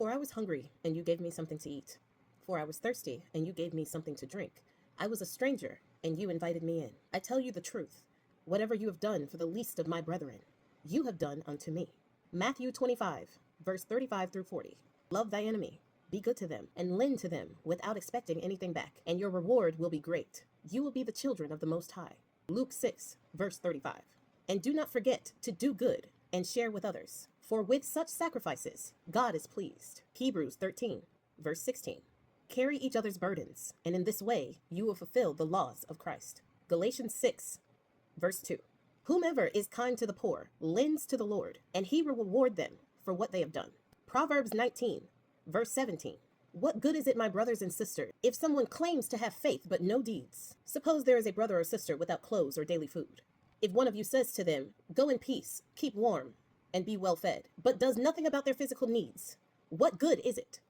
For I was hungry, and you gave me something to eat. For I was thirsty, and you gave me something to drink. I was a stranger, and you invited me in. I tell you the truth. Whatever you have done for the least of my brethren, you have done unto me. Matthew 25, verse 35 through 40. Love thy enemy. Be good to them, and lend to them without expecting anything back, and your reward will be great. You will be the children of the Most High. Luke 6, verse 35. And do not forget to do good and share with others, for with such sacrifices God is pleased. Hebrews 13, verse 16. Carry each other's burdens, and in this way you will fulfill the laws of Christ. Galatians 6, verse 2. Whomever is kind to the poor lends to the Lord, and he will reward them for what they have done. Proverbs 19, verse 17. What good is it, my brothers and sisters, if someone claims to have faith but no deeds? Suppose there is a brother or sister without clothes or daily food. If one of you says to them, go in peace, keep warm, and be well fed, but does nothing about their physical needs, what good is it?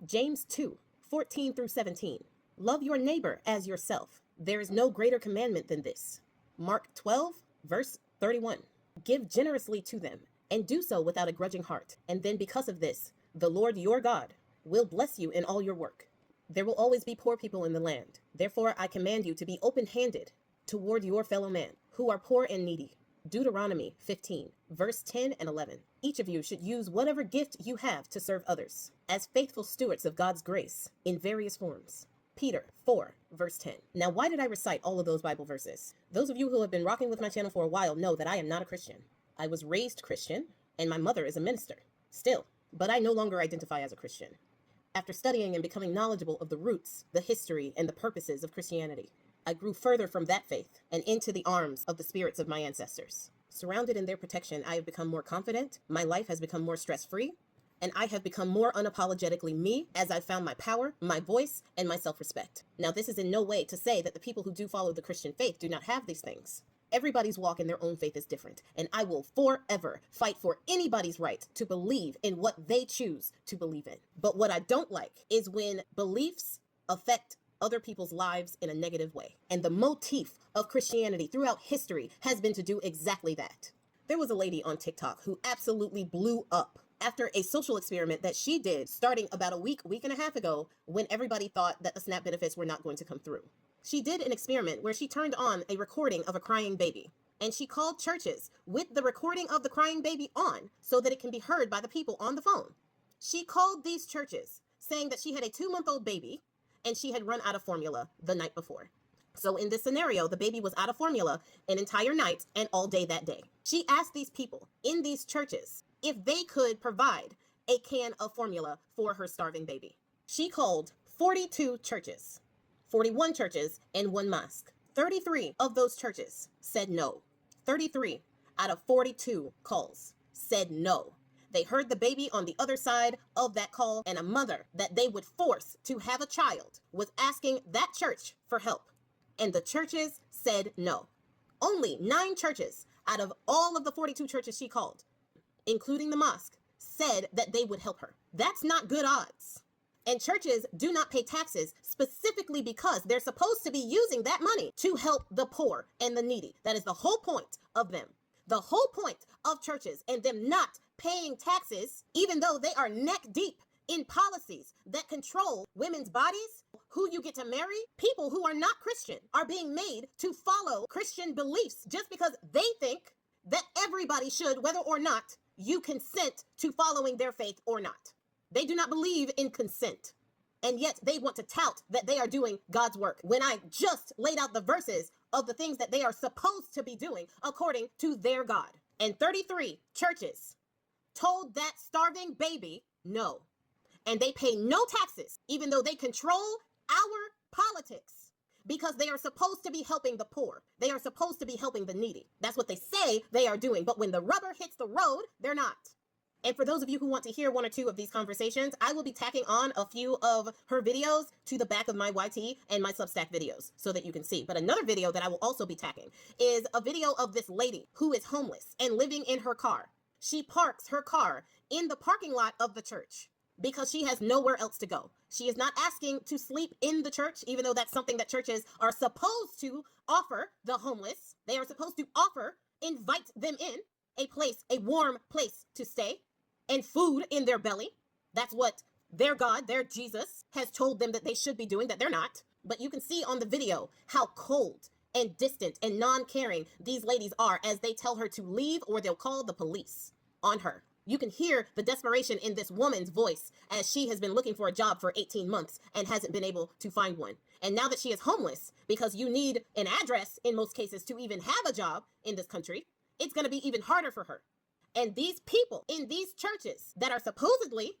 James 2, 14 through 17. Love your neighbor as yourself. There is no greater commandment than this. Mark 12, verse 31. Give generously to them, and do so without a grudging heart. And then because of this, the Lord your God will bless you in all your work. There will always be poor people in the land. Therefore, I command you to be open-handed toward your fellow man, who are poor and needy. Deuteronomy 15, verse 10 and 11. Each of you should use whatever gift you have to serve others, as faithful stewards of God's grace in various forms. Peter 4, verse 10. Now, why did I recite all of those Bible verses? Those of you who have been rocking with my channel for a while know that I am not a Christian. I was raised Christian, and my mother is a minister, still, but I no longer identify as a Christian. After studying and becoming knowledgeable of the roots, the history, and the purposes of Christianity, I grew further from that faith and into the arms of the spirits of my ancestors. Surrounded in their protection, I have become more confident, my life has become more stress-free, and I have become more unapologetically me as I found my power, my voice, and my self-respect. Now, this is in no way to say that the people who do follow the Christian faith do not have these things. Everybody's walk in their own faith is different, and I will forever fight for anybody's right to believe in what they choose to believe in. But what I don't like is when beliefs affect other people's lives in a negative way. And the motif of Christianity throughout history has been to do exactly that. There was a lady on TikTok who absolutely blew up after a social experiment that she did starting about a week and a half ago, when everybody thought that the SNAP benefits were not going to come through. She did an experiment where she turned on a recording of a crying baby, and she called churches with the recording of the crying baby on so that it can be heard by the people on the phone. She called these churches saying that she had a 2-month-old baby and she had run out of formula the night before. So in this scenario, the baby was out of formula an entire night and all day that day. She asked these people in these churches if they could provide a can of formula for her starving baby. She called 42 churches, 41 churches, and 1 mosque. 33 of those churches said no. 33 out of 42 calls said no. They heard the baby on the other side of that call, and a mother that they would force to have a child was asking that church for help. And the churches said no. Only 9 churches out of all of the 42 churches she called, including the mosque, said that they would help her. That's not good odds. And churches do not pay taxes specifically because they're supposed to be using that money to help the poor and the needy. That is the whole point of them. The whole point of churches and them not paying taxes, even though they are neck deep in policies that control women's bodies, who you get to marry. People who are not Christian are being made to follow Christian beliefs just because they think that everybody should, whether or not you consent to following their faith or not. They do not believe in consent. And yet they want to tout that they are doing God's work, when I just laid out the verses of the things that they are supposed to be doing according to their God. And 33 churches told that starving baby no. And they pay no taxes, even though they control our politics, because they are supposed to be helping the poor. They are supposed to be helping the needy. That's what they say they are doing. But when the rubber hits the road, they're not. And for those of you who want to hear 1 or 2 of these conversations, I will be tacking on a few of her videos to the back of my YT and my Substack videos so that you can see. But another video that I will also be tacking is a video of this lady who is homeless and living in her car. She parks her car in the parking lot of the church because she has nowhere else to go. She is not asking to sleep in the church, even though that's something that churches are supposed to offer the homeless. They are supposed to invite them in a place, a warm place to stay, and food in their belly. That's what their God, their Jesus, has told them that they should be doing, that they're not. But you can see on the video how cold and distant and non-caring these ladies are as they tell her to leave or they'll call the police on her. You can hear the desperation in this woman's voice as she has been looking for a job for 18 months and hasn't been able to find one. And now that she is homeless, because you need an address in most cases to even have a job in this country, it's going to be even harder for her. And these people in these churches that are supposedly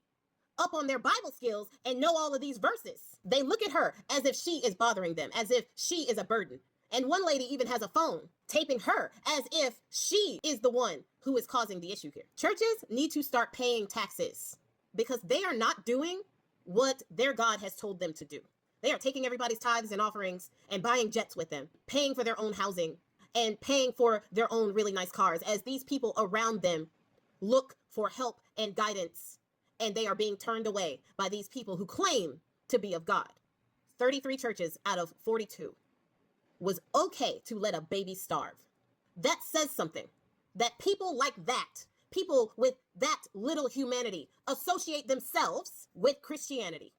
up on their Bible skills and know all of these verses, they look at her as if she is bothering them, as if she is a burden. And one lady even has a phone taping her as if she is the one who is causing the issue here. Churches need to start paying taxes because they are not doing what their God has told them to do. They are taking everybody's tithes and offerings and buying jets with them, paying for their own housing and paying for their own really nice cars as these people around them look for help and guidance, and they are being turned away by these people who claim to be of God. 33 churches out of 42 was okay to let a baby starve. That says something. That people like that, people with that little humanity, associate themselves with Christianity.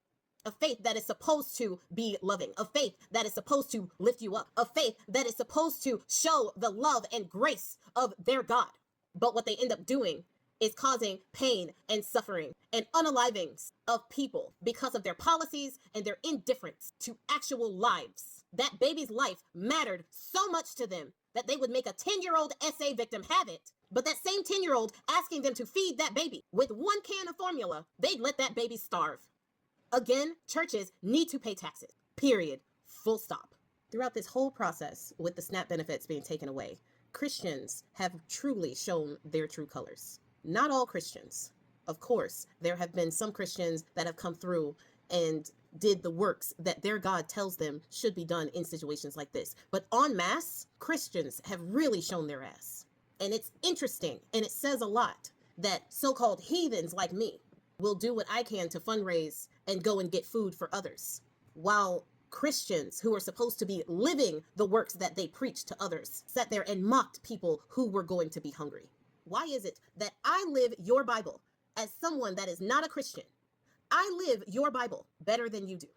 A faith that is supposed to be loving, a faith that is supposed to lift you up, a faith that is supposed to show the love and grace of their God. But what they end up doing is causing pain and suffering and unalivings of people because of their policies and their indifference to actual lives. That baby's life mattered so much to them that they would make a 10-year-old SA victim have it, but that same 10-year-old asking them to feed that baby with one can of formula, they'd let that baby starve. Again, churches need to pay taxes, period, full stop. Throughout this whole process with the SNAP benefits being taken away, Christians have truly shown their true colors. Not all Christians. Of course, there have been some Christians that have come through and did the works that their God tells them should be done in situations like this. But en masse, Christians have really shown their ass. And it's interesting, and it says a lot that so-called heathens like me will do what I can to fundraise and go and get food for others, while Christians who are supposed to be living the works that they preach to others sat there and mocked people who were going to be hungry. Why is it that I live your Bible as someone that is not a Christian? I live your Bible better than you do.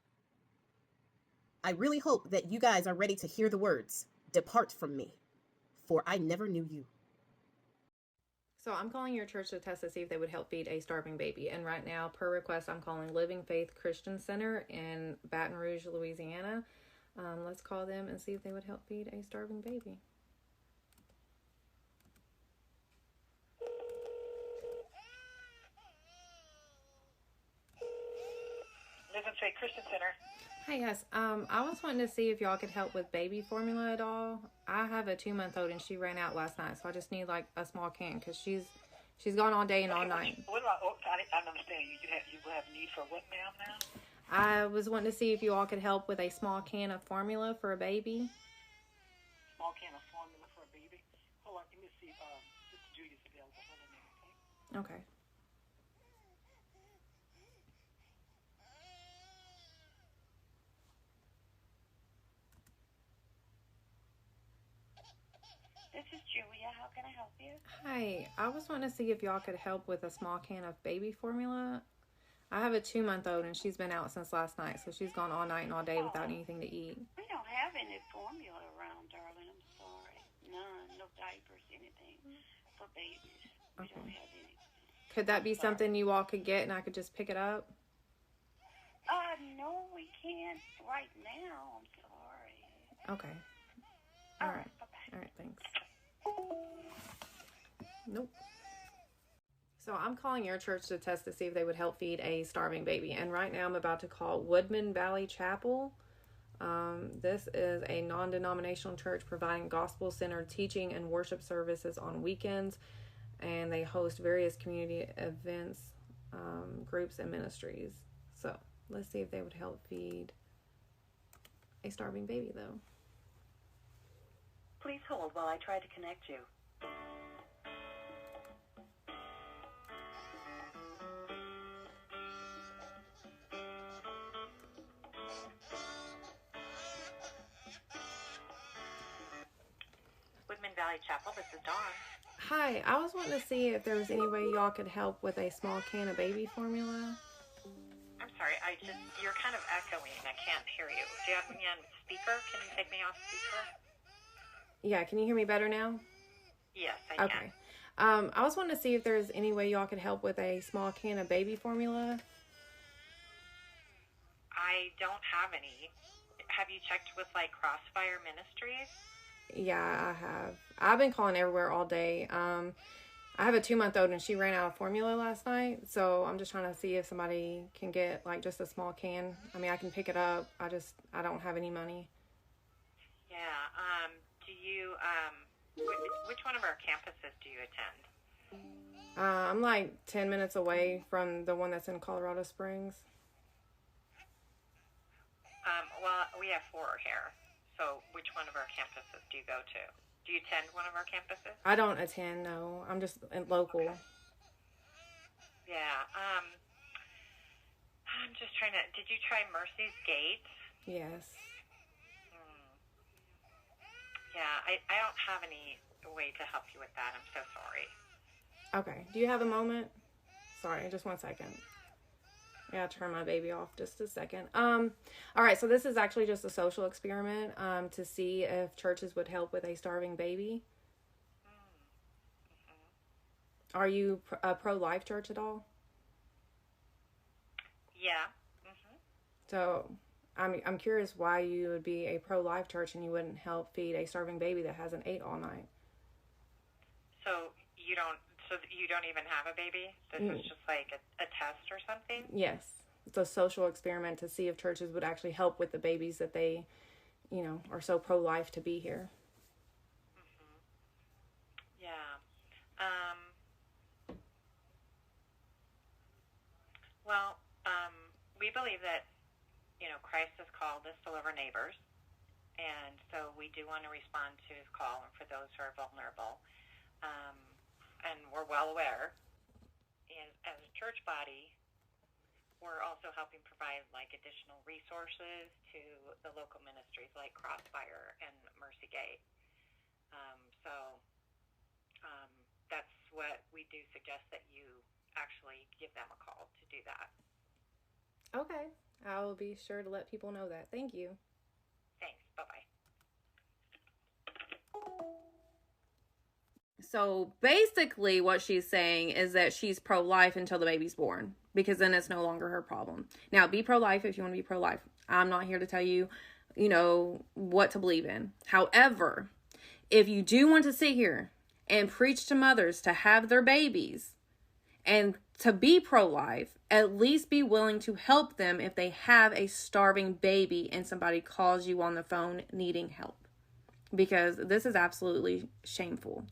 I really hope that you guys are ready to hear the words, "Depart from me, for I never knew you." So I'm calling your church to test to see if they would help feed a starving baby. And right now, per request, I'm calling Living Faith Christian Center in Baton Rouge, Louisiana. Let's call them and see if they would help feed a starving baby. Living Faith Christian Center. Hi, yes. I was wanting to see if y'all could help with baby formula at all. I have a 2-month-old and she ran out last night, so I just need like a small can because she's gone all day and all night. What about? I don't understand. You have need for what, ma'am? Now. I was wanting to see if you all could help with a small can of formula for a baby. Small can of formula for a baby. Hold on, let me see. Sister Julia's available. Hold on a minute, okay? Okay. This is Julia. How can I help you? Hi, I was wanting to see if y'all could help with a small can of baby formula. I have a 2-month-old and she's been out since last night, so she's gone all night and all day without anything to eat. We don't have any formula around, darling. I'm sorry. None. No diapers, anything for babies. We don't have any. Could that be something you all could get and I could just pick it up? No, we can't right now. I'm sorry. Okay. All right. Bye-bye. All right, thanks. Nope. So I'm calling your church to test to see if they would help feed a starving baby. And right now I'm about to call Woodman Valley Chapel. This is a non-denominational church providing gospel-centered teaching and worship services on weekends. And they host various community events, groups, and ministries. So let's see if they would help feed a starving baby, though. Please hold while I try to connect you. Woodman Valley Chapel, this is Dawn. Hi, I was wanting to see if there was any way y'all could help with a small can of baby formula. you're kind of echoing. I can't hear you. Do you have me on speaker? Can you take me off speaker? Yeah, can you hear me better now? Yes, I Okay. can. I was wanting to see if there's any way y'all could help with a small can of baby formula. I don't have any. Have you checked with like Crossfire Ministries? Yeah, I have. I've been calling everywhere all day. I have a 2-month-old and she ran out of formula last night. So I'm just trying to see if somebody can get like just a small can. I mean, I can pick it up. I don't have any money. Yeah. Do you, which one of our campuses do you attend? I'm like 10 minutes away from the one that's in Colorado Springs. Well, we have 4 here. So which one of our campuses do you go to? Do you attend one of our campuses? I don't attend, no. I'm just local. Okay. Yeah. I'm just trying to, did you try Mercy's Gate? Yes. Yeah, I don't have any way to help you with that. I'm so sorry. Okay. Do you have a moment? Sorry, just 1 second. I gotta turn my baby off just a second. All right, so this is actually just a social experiment to see if churches would help with a starving baby. Mm-hmm. Are you a pro-life church at all? Yeah. Mm-hmm. So I'm curious why you would be a pro-life church and you wouldn't help feed a starving baby that hasn't ate all night. So you don't even have a baby? This is just like a test or something? Yes. It's a social experiment to see if churches would actually help with the babies that they, are so pro-life to be here. Mm-hmm. Yeah. We believe that, Christ has called us to love our neighbors. And so we do want to respond to his call and for those who are vulnerable. And we're well aware. And as a church body, we're also helping provide additional resources to the local ministries like Crossfire and Mercy Gate. That's what we do suggest, that you actually give them a call to do that. Okay. I will be sure to let people know that. Thank you. Thanks. Bye-bye. So basically what she's saying is that she's pro-life until the baby's born, because then it's no longer her problem. Now, be pro-life if you want to be pro-life. I'm not here to tell you, what to believe in. However, if you do want to sit here and preach to mothers to have their babies and to be pro-life, at least be willing to help them if they have a starving baby and somebody calls you on the phone needing help. Because this is absolutely shameful.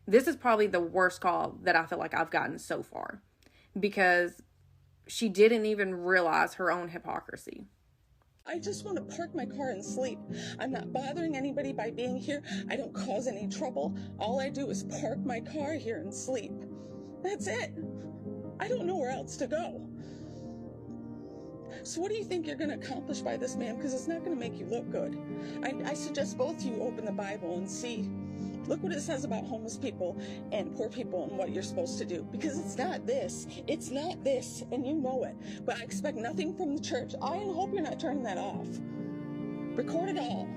This is probably the worst call that I feel like I've gotten so far. Because she didn't even realize her own hypocrisy. I just want to park my car and sleep. I'm not bothering anybody by being here. I don't cause any trouble. All I do is park my car here and sleep. That's it. I don't know where else to go. So what do you think you're going to accomplish by this, ma'am? Because it's not going to make you look good. I suggest both you open the Bible and see. Look what it says about homeless people and poor people and what you're supposed to do. Because it's not this. It's not this. And you know it. But I expect nothing from the church. I hope you're not turning that off. Record it all.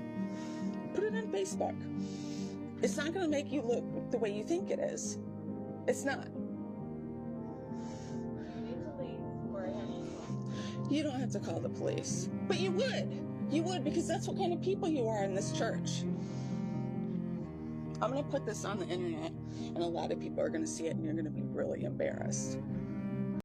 Put it on Facebook. It's not going to make you look the way you think it is. It's not. You don't have to call the police. But you would. You would, because that's what kind of people you are in this church. I'm going to put this on the internet, and a lot of people are going to see it, and you're going to be really embarrassed.